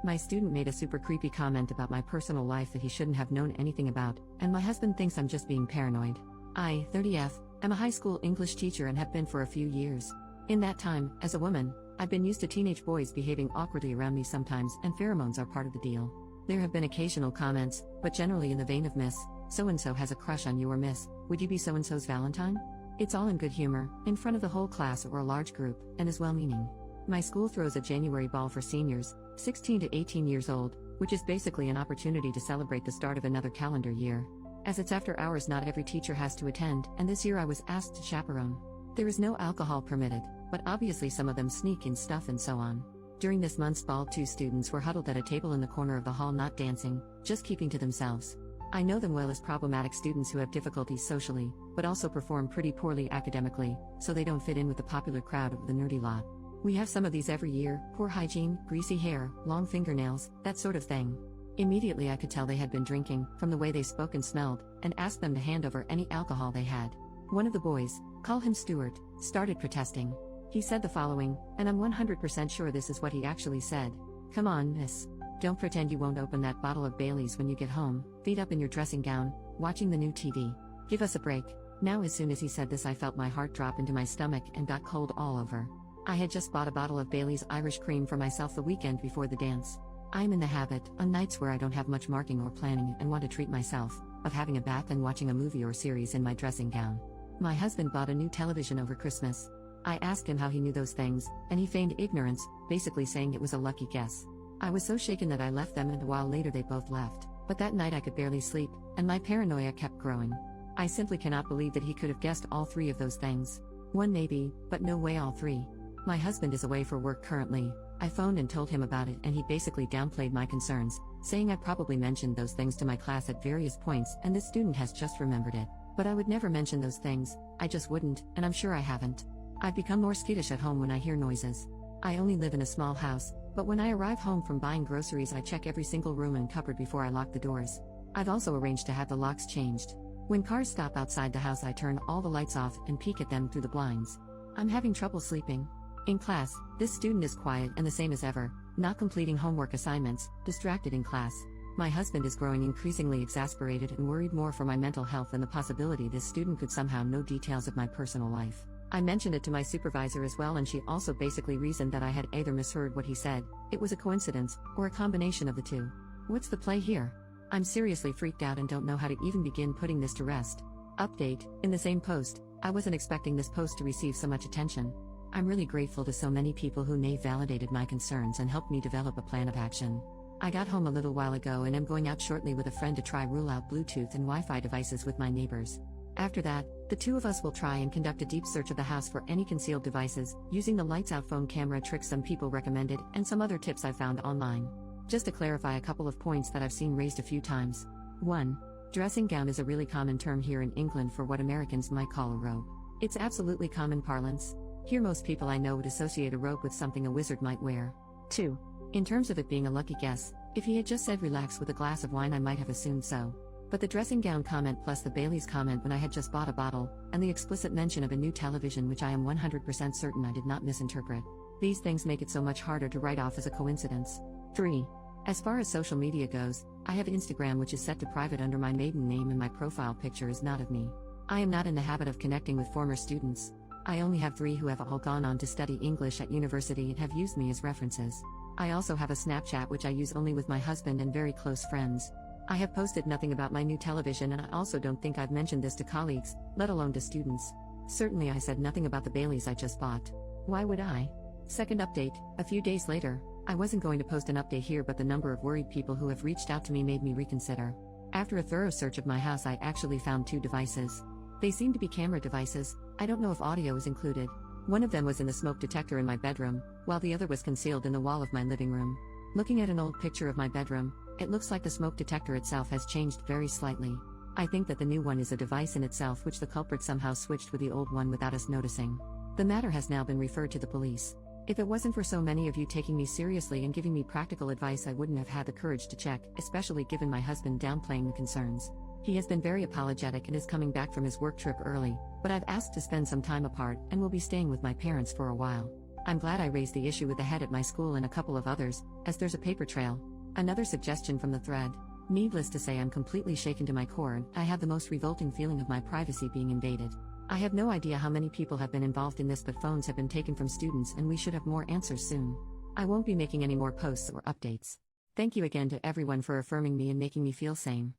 My student made a super creepy comment about my personal life that he shouldn't have known anything about, and my husband thinks I'm just being paranoid. I, 30F, am a high school English teacher and have been for a few years. In that time, as a woman, I've been used to teenage boys behaving awkwardly around me sometimes, and pheromones are part of the deal. There have been occasional comments, but generally in the vein of Miss, so-and-so has a crush on you, or Miss, would you be so-and-so's Valentine? It's all in good humor, in front of the whole class or a large group, and is well-meaning. My school throws a January ball for seniors, 16 to 18 years old, which is basically an opportunity to celebrate the start of another calendar year. As it's after hours, not every teacher has to attend, and this year I was asked to chaperone. There is no alcohol permitted, but obviously some of them sneak in stuff and so on. During this month's ball, 2 students were huddled at a table in the corner of the hall, not dancing, just keeping to themselves. I know them well as problematic students who have difficulties socially, but also perform pretty poorly academically, so they don't fit in with the popular crowd of the nerdy lot. We have some of these every year: poor hygiene, greasy hair, long fingernails, that sort of thing. Immediately I could tell they had been drinking, from the way they spoke and smelled, and asked them to hand over any alcohol they had. One of the boys, call him Stuart, started protesting. He said the following, and I'm 100% sure this is what he actually said. "Come on, miss. Don't pretend you won't open that bottle of Bailey's when you get home, feet up in your dressing gown, watching the new TV. Give us a break." Now, as soon as he said this, I felt my heart drop into my stomach and got cold all over. I had just bought a bottle of Bailey's Irish Cream for myself the weekend before the dance. I'm in the habit, on nights where I don't have much marking or planning and want to treat myself, of having a bath and watching a movie or series in my dressing gown. My husband bought a new television over Christmas. I asked him how he knew those things, and he feigned ignorance, basically saying it was a lucky guess. I was so shaken that I left them, and a while later they both left. But that night I could barely sleep, and my paranoia kept growing. I simply cannot believe that he could have guessed all 3 of those things. One maybe, but no way all 3. My husband is away for work currently. I phoned and told him about it, and he basically downplayed my concerns, saying I probably mentioned those things to my class at various points and this student has just remembered it. But I would never mention those things, I just wouldn't, and I'm sure I haven't. I've become more skittish at home when I hear noises. I only live in a small house, but when I arrive home from buying groceries I check every single room and cupboard before I lock the doors. I've also arranged to have the locks changed. When cars stop outside the house I turn all the lights off and peek at them through the blinds. I'm having trouble sleeping. In class, this student is quiet and the same as ever, not completing homework assignments, distracted in class. My husband is growing increasingly exasperated and worried more for my mental health and the possibility this student could somehow know details of my personal life. I mentioned it to my supervisor as well, and she also basically reasoned that I had either misheard what he said, it was a coincidence, or a combination of the 2. What's the play here? I'm seriously freaked out and don't know how to even begin putting this to rest. Update, in the same post, I wasn't expecting this post to receive so much attention. I'm really grateful to so many people who validated my concerns and helped me develop a plan of action. I got home a little while ago and am going out shortly with a friend to try rule out Bluetooth and Wi-Fi devices with my neighbors. After that, the 2 of us will try and conduct a deep search of the house for any concealed devices, using the lights out phone camera trick some people recommended and some other tips I found online. Just to clarify a couple of points that I've seen raised a few times. 1. Dressing gown is a really common term here in England for what Americans might call a robe. It's absolutely common parlance. Here most people I know would associate a robe with something a wizard might wear. 2. In terms of it being a lucky guess, if he had just said relax with a glass of wine I might have assumed so. But the dressing gown comment plus the Bailey's comment when I had just bought a bottle, and the explicit mention of a new television which I am 100% certain I did not misinterpret. These things make it so much harder to write off as a coincidence. 3. As far as social media goes, I have Instagram which is set to private under my maiden name and my profile picture is not of me. I am not in the habit of connecting with former students. I only have 3 who have all gone on to study English at university and have used me as references. I also have a Snapchat which I use only with my husband and very close friends. I have posted nothing about my new television, and I also don't think I've mentioned this to colleagues, let alone to students. Certainly I said nothing about the Baileys I just bought. Why would I? Second update, a few days later. I wasn't going to post an update here, but the number of worried people who have reached out to me made me reconsider. After a thorough search of my house I actually found 2 devices. They seem to be camera devices. I don't know if audio is included. One of them was in the smoke detector in my bedroom, while the other was concealed in the wall of my living room. Looking at an old picture of my bedroom, it looks like the smoke detector itself has changed very slightly. I think that the new one is a device in itself which the culprit somehow switched with the old one without us noticing. The matter has now been referred to the police. If it wasn't for so many of you taking me seriously and giving me practical advice I wouldn't have had the courage to check, especially given my husband downplaying the concerns. He has been very apologetic and is coming back from his work trip early, but I've asked to spend some time apart and will be staying with my parents for a while. I'm glad I raised the issue with the head at my school and a couple of others, as there's a paper trail. Another suggestion from the thread. Needless to say, I'm completely shaken to my core and I have the most revolting feeling of my privacy being invaded. I have no idea how many people have been involved in this, but phones have been taken from students and we should have more answers soon. I won't be making any more posts or updates. Thank you again to everyone for affirming me and making me feel sane.